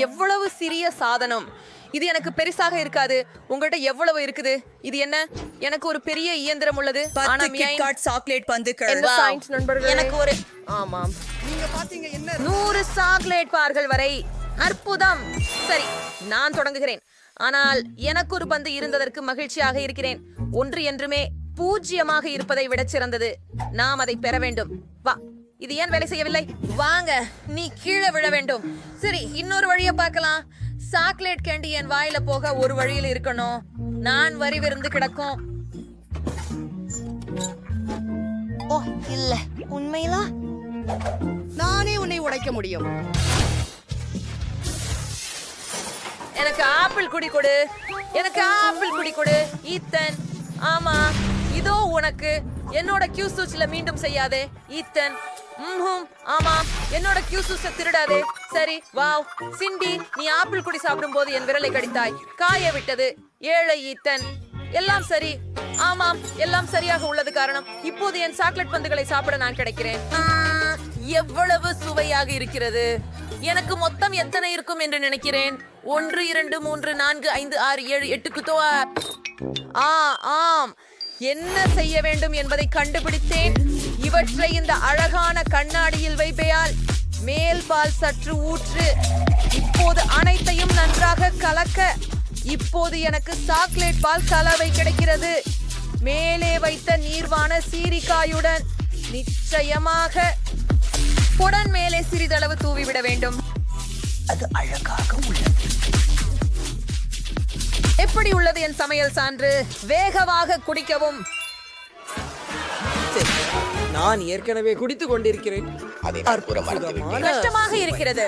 எவ்வளவு சிறிய சாதனம் இது. எனக்கு பெருசாக இருக்காது. உங்கள்கிட்ட எவ்வளவு இருக்குது? இது என்ன? எனக்கு ஒரு பெரிய இயந்திரம் உள்ளது. ஆனா சாக்லேட் பந்துகள். எனக்கு ஒரு ஆமாம், நீங்க பாத்தீங்க என்ன 100 சாக்லேட் பார்கள் வரை. அற்புதம். சரி, நான் தொடங்குகிறேன். ஆனால் எனக்கு ஒரு பந்து இருந்ததற்கு மகிழ்ச்சியாக இருக்கிறேன். ஒன்று என்றுமே 0 இருப்பதை விட சிறந்தது. நாம் அதை பெற வேண்டும். வா, இது ஏன் வேலை செய்யவில்லை? வாங்க, நீ கீழே விழ வேண்டும். சரி, இன்னொரு வழியை பார்க்கலாம். சாக்லேட் கேண்டி என் வாயில போக ஒரு வழியில் இருக்கணும். நான் வரி விருந்து கிடக்கும். ஓ இல்ல, உண்மையிலா? நானே உன்னை உடைக்க முடியும். எனக்கு ஆப்பிள் குடி கொடு. எனக்கு ஆப்பிள் குடி கொடு ஈத்தன். ஆமா, இதோ உனக்கு. என்னோட கியூசூஸ்ல மீண்டும் செய்யாதே ஈத்தன். ஆமா, என்னோட கியூசூஸ திருடாதே. சரி, வாவ். சிண்டி, நீ ஆப்பிள் குடி சாப்பிடும் போது என் விரலை கடித்தாய். காய விட்டது. ஏழை ஈத்தன். எல்லாம் சரி. ஆமாம், எல்லாம் சரியாக உள்ளது. காரணம், இப்போது என் சாக்லேட் பந்துகளை சாப்பிட நான் கிடைக்கிறேன். எவ்வளவு சுவையாக இருக்கிறது. எனக்கு மொத்தம் எத்தனை இருக்கும் என்று நினைக்கிறேன்? 1 2 3 4 5 6 7 8 ஆம், என்ன செய்ய வேண்டும் என்பதை கண்டுபிடித்தேன். இவற்றை இந்த அழகான கண்ணாடியில் வைப்பேயால் மேல் பால் சற்று ஊற்று. இப்போது அனைத்தையும் நன்றாக கலக்க. இப்போது எனக்கு சாக்லேட் பால் கலவை கிடைக்கிறது. மேலே வைத்த நீர்வான சீரிக்காயுடன். நிச்சயமாக புடன் மேலே சிறிதளவு தூவிவிட வேண்டும். அது அழகாக உள்ளது. எப்படி உள்ளது என் சமையல் சான்று? வேகமாக குடிக்கவும். நான் ஏற்கனவே குடித்துக் கொண்டிருக்கிறேன். கஷ்டமாக இருக்கிறது.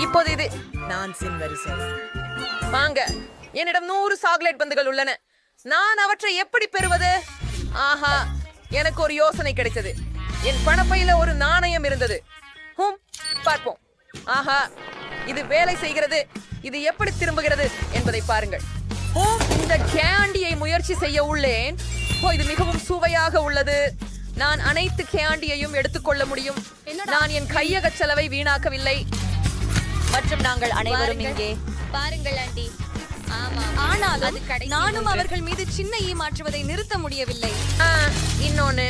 இப்போது இது வாங்க. என்னிடம் 100 சாக்லேட் பந்துகள் உள்ளன. நான் அவற்றை எப்படி பெறுவது? ஆஹா, எனக்கு ஒரு யோசனை கிடைத்தது. என் பணப்பையில ஒரு நாணயம் இருந்தது. பார்ப்போம். ஆஹா, இது வேலை செய்கிறது. இது எப்படி திரும்புகிறது என்பதை பாருங்கள். இந்த கேண்டியை முயற்சி செய்ய உள்ளேன். இது மிகவும் சுவையாக உள்ளது. நான் அனைத்து கேண்டியையும் எடுத்துக்கொள்ள முடியும். நான் என் கையக செலவை வீணாக்கவில்லை. மற்றும் நாங்கள் அனைவரும் இங்கே பாருங்கள் ஆண்டி. ஆனாலும் நானும் அவர்கள் மீது சின்ன மாற்றுவதை நிறுத்த முடியவில்லை. இன்னொன்னு.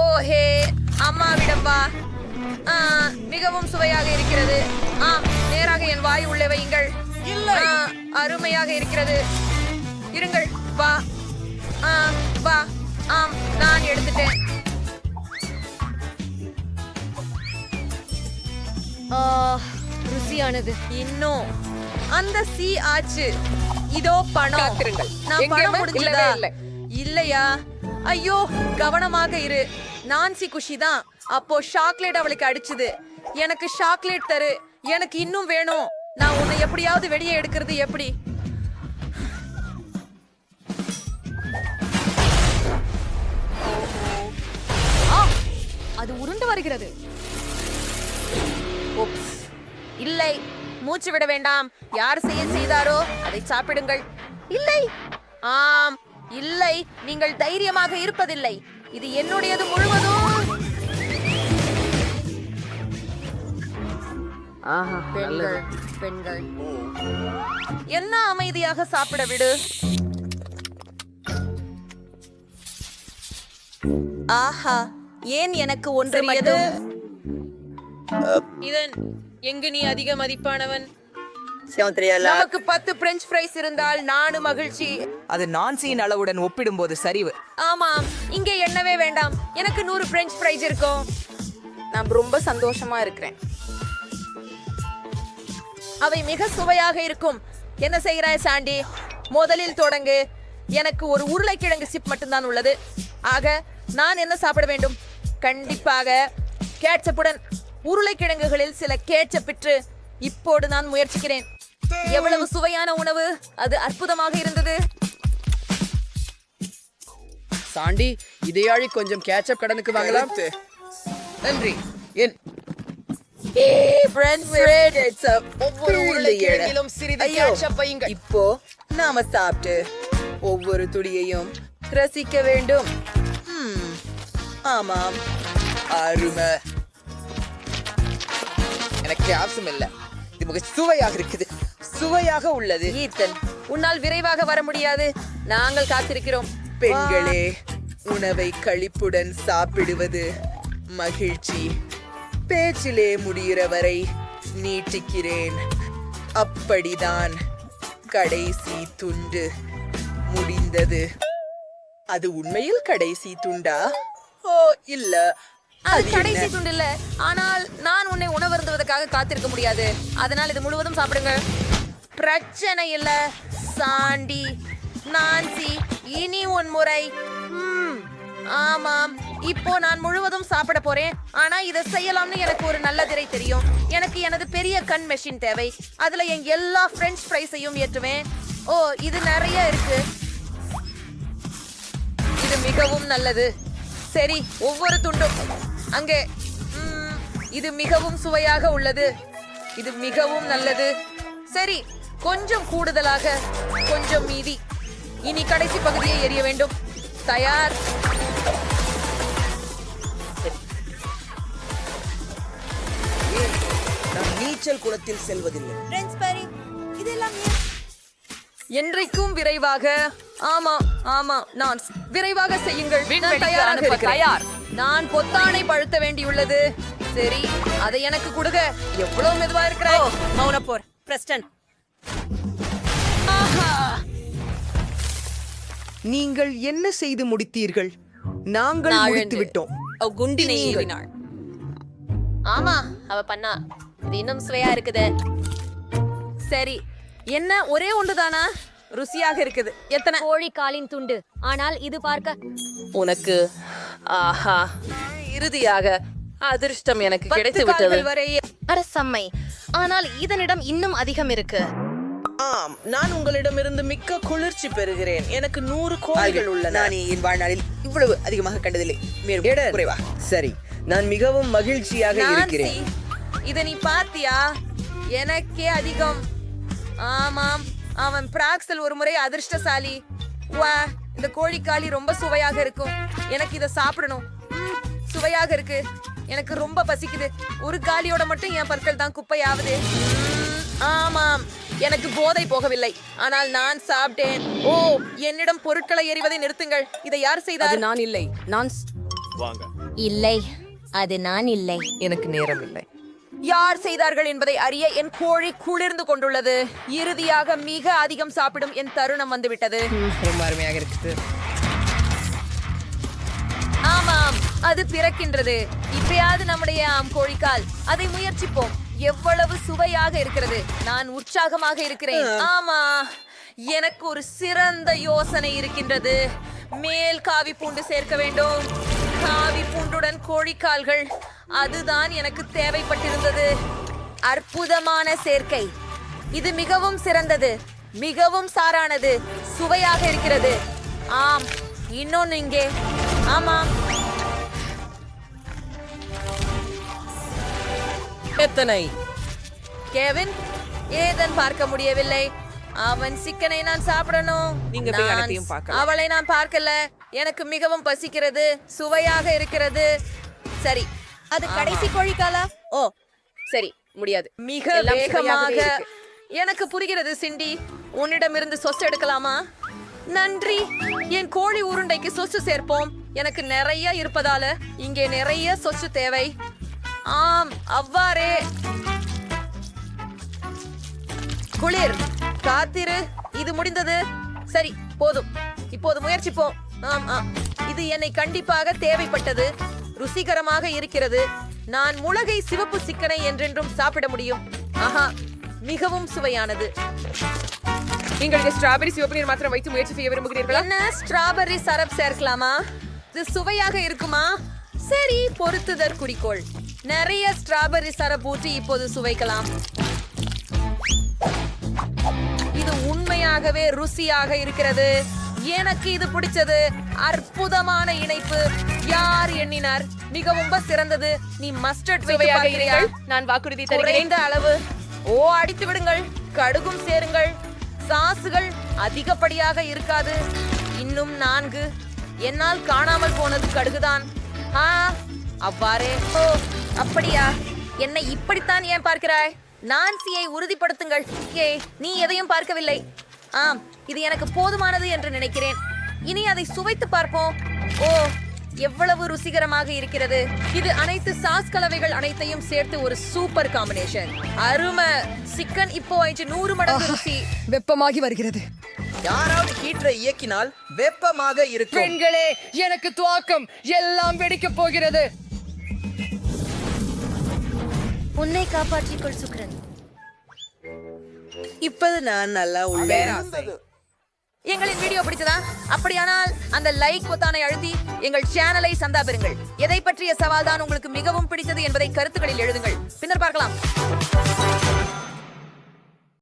ஓஹே, அம்மாவிடம் வா. மிகவும் சுவையாக இருக்கிறது. நேராக என் வாய் உள்ளே வையுங்கள். அருமையாக இருக்கிறது. இருங்கள். வா. வா. நான் எடுத்துட்டேன். ருசியானது. இன்னும் அந்த சி ஆச்சு. இதோ பணம். நான் பணம் முடிஞ்சதா? இல்லையா? ஐயோ, கவனமாக இரு. நான்சி குஷிதான். அப்போ சாக்லேட் அவளுக்கு அடிச்சது. எனக்கு சாக்லேட் தரு. எனக்கு இன்னும் வேணும். நான் உன்னை எப்படியாவது வெளியே எடுக்கிறது எப்படி? அது உருண்டு வருகிறது. இல்லை, மூச்சு விட வேண்டாம். யார் செய்தாரோ அதை சாப்பிடுங்கள். இல்லை. ஆம், இல்லை, நீங்கள் தைரியமாக இருப்பதில்லை. இது என்னுடையது முழுவதும். பெண்கள் என்ன அமைதியாக சாப்பிட விடு. ஆஹா, ஏன் எனக்கு ஒன்று மட்டும்? இதன் எங்கு நீ அதிக மதிப்பானவன்? நமக்கு 10 பிரெஞ்ச் ஃப்ரைஸ் இருந்தால் நானும் மகிழ்ச்சி. அது நான்சியின் அளவுடன் ஒப்பிடும்போது சரிவு. ஆமாம், இங்கே எண்ணவே வேண்டாம். எனக்கு 100 பிரெஞ்ச் ஃப்ரைஸ் இருக்கும். நான் ரொம்ப சந்தோஷமா இருக்கிறேன். அவை மிக சுவையாக இருக்கும். என்ன செய்கிறாய் சாண்டி? முதலில் தொடங்கு. எனக்கு ஒரு உருளைக்கிழங்கு சிப் மட்டும்தான் உள்ளது. ஆக நான் என்ன சாப்பிட வேண்டும்? கண்டிப்பாக கேட்சப்புடன். உருளைக்கிழங்குகளில் சில கேட்சப்பிற்று. இப்போது நான் முயற்சிக்கிறேன். எவ்வளவு சுவையான உணவு! அது அற்புதமாக இருந்தது. சாண்டி, இதையாழி கொஞ்சம் கேட்சப் கடனுக்கு வாங்கலாம். நன்றி. என் ஒவ்வொரு உருளைக்கிழங்கிலும் சிறிது கேட்சப் வையுங்கள். இப்போ நாம சாப்பிட்டு ஒவ்வொரு துளியையும் ரசிக்க வேண்டும். ஆமாம், அருமை. எனக்கு அவசியம் இல்ல. இது மிக சுவையாக இருக்குது. சுவையாக உள்ளது. ஈத்தன், உன்னால் விரைவாக வர முடியாது. நாங்கள் காத்திருக்கிறோம். பெண்களே, உணவை களிப்புடன் சாப்பிடுவது மகிழ்ச்சி. பேச்சிலே முடிகிற வரை நீட்டிக்கிறேன். அப்படிதான் கடைசி துண்டு முடிந்தது. அது உண்மையில் கடைசி துண்டா? ஓ இல்ல, அது அது கடைசி என்ன? துண்டு இல்ல. ஆனால் நான் உன்னை உணவருந்துவதற்காக காத்திருக்க முடியாது. அதனால் இது முழுவதும் சாப்பிடுங்க. பிரச்சனை இல்ல சாண்டி. நான்சி, இனி உன் முறை. ஆமாம், இப்போ நான் முழுவதும் சாப்பிட போறேன். ஆனா இதை செய்யலாம்னு எனக்கு ஒரு நல்ல திரை தெரியும். எனக்கு எனது பெரிய கண் மெஷின் தேவை. அதுல என் எல்லா பிரெஞ்ச் ஃப்ரைஸையும் ஏற்றுவேன். ஓ, இது நிறைய இருக்கு. இது மிகவும் நல்லது. சரி, ஒவ்வொரு துண்டும் அங்கே. இது மிகவும் சுவையாக உள்ளது. இது மிகவும் நல்லது. சரி, கொஞ்சம் கூடுதலாக, கொஞ்சம் மீதி. இனி கடைசி பகுதியை எரிய வேண்டும். தயார். நான் நீச்சல் குளத்தில் செல்வதில்லை. என்றைக்கும் விரைவாக. ஆமா ஆமா, நான் விரைவாக செய்யுங்கள். நான் தயாராக இருக்கிறேன். நான் பொத்தானை பழுத்த வேண்டியுள்ளது. சரி, அதை எனக்கு கொடுங்க. எவ்வளவு மெதுவா இருக்கிறாய். மௌனப்போர் பிரஸ்டன். நீங்கள் என்ன செய்து முடித்தீர்கள்? நாங்கள் முடித்து விட்டோம். குண்டினை ஏவினாள். ஆமா, அவ பண்ணா. இது இன்னும் சுவையா இருக்குது. சரி, என்ன ஒரே ஒன்றுதானா? ருசியாக இருக்குது. எத்தனை? கோழி காலின் துண்டு. ஆனால் இது பார்க்க உனக்கு ஆஹா, இறுதியாக அதிர்ஷ்டம் எனக்கு கிடைத்து விட்டது. அரசம்மை. ஆனால் இதனிடம் இன்னும் அதிகம் இருக்கு. ஆம், நான் உங்களிடமிருந்து மிக்க குளிர்ச்சி பெறுகிறேன். எனக்கு 100 கோழிகள் உள்ளன. நான் என் வாழ்நாளில் இவ்வளவு அதிகமாக கண்டதில்லை. மேலும் எடன். குறைவா. சரி, நான் மிகவும் மகிழ்ச்சியாக இருக்கிறேன். இத நீ பாத்தியா? எனக்கே அதிகம். ஆமாம், அவன் பிராக்சல் ஒரு முறை அதிர்ஷ்டசாலி. வா, இந்த கோழிக்காளி ரொம்ப சுவையாக இருக்கும். எனக்கு இத சாப்பிடணும். சுவையாக இருக்கு. எனக்கு ரொம்ப பசிக்குது. ஒரு காலியோட மட்டும் என் பற்கள் தான் குப்பையாவது. ஆமாம், எனக்கு போதை போகவில்லை. ஆனால் நான் சாப்பிட்டேன். ஓ, என்னிடம் பொருட்களை எறிவதை நிறுத்துங்கள். இதை யார் செய்தார்? நான் இல்லை. நான் இல்லை, அது நான் இல்லை. எனக்கு நேரம் இல்லை. யார் செய்தார்கள் என்பதை அறிய என் கோழி குளிர்ந்து கொண்டுள்ளது. இறுதியாக மிக அதிகம் சாப்பிடும் என் தருணம் வந்துவிட்டது. ரொம்ப அருமையாக இருக்குது. ஆமாம், அது பிறக்கின்றது. இப்பயாவது நம்முடைய கோழிக்கால். அதை முயற்சிப்போம். எவ்வளவு சுவையாக இருக்கிறது. நான் உற்சாகமாக இருக்கிறேன். ஆமா, எனக்கு ஒரு சிறந்த யோசனை இருக்கின்றது. மேல் காவி பூண்டு சேர்க்க வேண்டும். காவி பூண்டுடன் கோழிக்கால்கள். அதுதான் எனக்கு தேவைப்பட்டிருந்தது. அற்புதமான சேர்க்கை. இது மிகவும் சிறந்தது. மிகவும் சாரானது. சுவையாக இருக்கிறது. ஆம், இன்னொன்னு இங்கே. ஆமாம், எத்தனை? கெவின், ஏதன் பார்க்க முடியவில்லை. அவன் சிக்கனை நான் சாப்பிடணும். நீங்க போய் நான் அனைத்தையும் பார்க்கலாம். அவளை நான் பார்க்கல. எனக்கு மிகவும் பசிக்கிறது. சுவையாக இருக்கிறது. சரி, அது கடைசி கோழிக்காலா? ஓ சரி, முடியாது. மிக எல்லாம் வேகமாக. சுவையாகவே இருக்கு. எனக்கு புரிகிறது சிண்டி. உன்னிடமிருந்து சொஸ் எடுக்கலாமா? நன்றி. என் கோழி உருண்டைக்கு சொச்சு சேர்ப்போம். எனக்கு நிறைய இருப்பதால இங்கே நிறைய சொச்சு தேவை. ஆம், அவ்வாறே. குளிர், காத்திரு. இது முடிந்தது. சரி, போதும். இப்போது முயற்சிப்போம். இது என்னை கண்டிப்பாக தேவைப்பட்டது. ருசிகரமாக இருக்கிறது. நான் முளகை சிவப்பு சிக்கனை என்றென்றும் சாப்பிட முடியும். ஆஹா, மிகவும் சுவையானது. நீங்கள் ஸ்ட்ராபெரி சிவப்பு நீர் மாத்திரம் வைத்து முயற்சி செய்ய விரும்புகிறீர்களா? என்ன, ஸ்ட்ராபெர்ரி சரப் சேர்க்கலாமா? இது சுவையாக இருக்குமா? சரி, பொறுத்துதற் குறிக்கோள். நிறைய ஸ்ட்ராபெர்ரி சரப் ஊற்றி இப்போது சுவைக்கலாம். இது உண்மையாகவே ருசியாக இருக்கிறது. எனக்கு இது பிடிச்சது. அற்புதமான இணைப்பு. யார் எண்ணினார்? மிகவும் சிறந்தது. நீ மஸ்டர்ட் சுவையாக இருக்கிறீர்கள். நான் வாக்குறுதி குறைந்த அளவு. ஓ, அடித்து விடுங்கள். கடுகும் சேருங்கள். சாசுகள் அதிகப்படியாக இருக்காது. இன்னும் 4. என்னால் காணாமல் போனது கடுகுதான். அவ்வாறே. ஓ, அப்படியா? என்னை இப்படித்தான் ஏன் பார்க்கிறாய்? நான்சியை உறுதிப்படுத்துங்கள். ஏய், நீ எதையும் பார்க்கவில்லை. ஆம், இது எனக்கு போதுமானது என்று நினைக்கிறேன். இனி அதை சுவைத்து பார்ப்போம். ஓ, எவ்வளவு ருசிகரமாக இருக்கிறது. இது அனைத்து சாஸ் கலவைகள் அனைத்தையும் சேர்த்து ஒரு சூப்பர் காம்பினேஷன். அருமை. சிக்கன் இப்போ 100 மடங்கு ருசி. வெப்பமாகி வருகிறது. யாராவது ஹீட்டரை இயக்கினால் வெப்பமாக இருக்கும். பெண்களே, எனக்கு துவாக்கம். எல்லாம் வெடிக்கப் போகிறது. உன்னை காப்பாற்றிக்கொள் சுக்ரன். இப்போது நான் நல்லா உள்ளேன். எங்களின் வீடியோ பிடிச்சதா? அப்படியானால் அந்த லைக் பொத்தானை அழுத்தி எங்கள் சேனலை சந்தா பெறுங்கள். எதை பற்றிய சவால் தான் உங்களுக்கு மிகவும் பிடித்தது என்பதை கருத்துக்களில் எழுதுங்கள். பின்னர் பார்க்கலாம்.